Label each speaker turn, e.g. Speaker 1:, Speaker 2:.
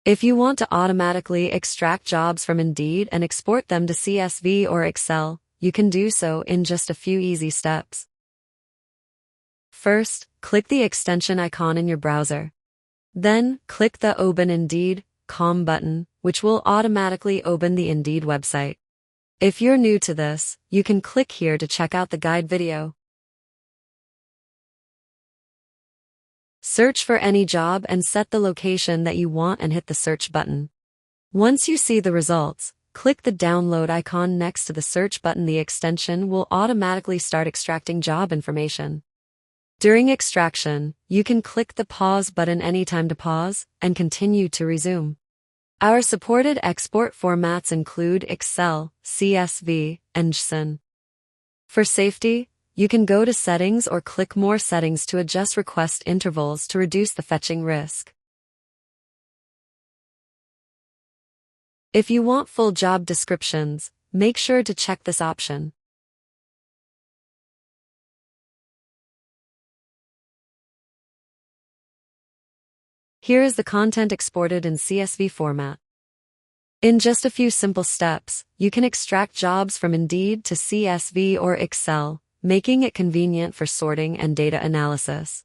Speaker 1: If you want to automatically extract jobs from Indeed and export them to CSV or Excel, you can do so in just a few easy steps. First, click the extension icon in your browser. Then, click the Open Indeed.com button, which will automatically open the Indeed website. If you're new to this, you can click here to check out the guide video. Search for any job and set the location that you want and hit the search button. Once you see the results, click the download icon next to the search button. The extension will automatically start extracting job information. During extraction, you can click the pause button anytime to pause and continue to resume. Our supported export formats include Excel, CSV, and JSON. For safety, you can go to Settings or click More Settings to adjust request intervals to reduce the fetching risk. If you want full job descriptions, make sure to check this option. Here is the content exported in CSV format. In just a few simple steps, you can extract jobs from Indeed to CSV or Excel, making it convenient for sorting and data analysis.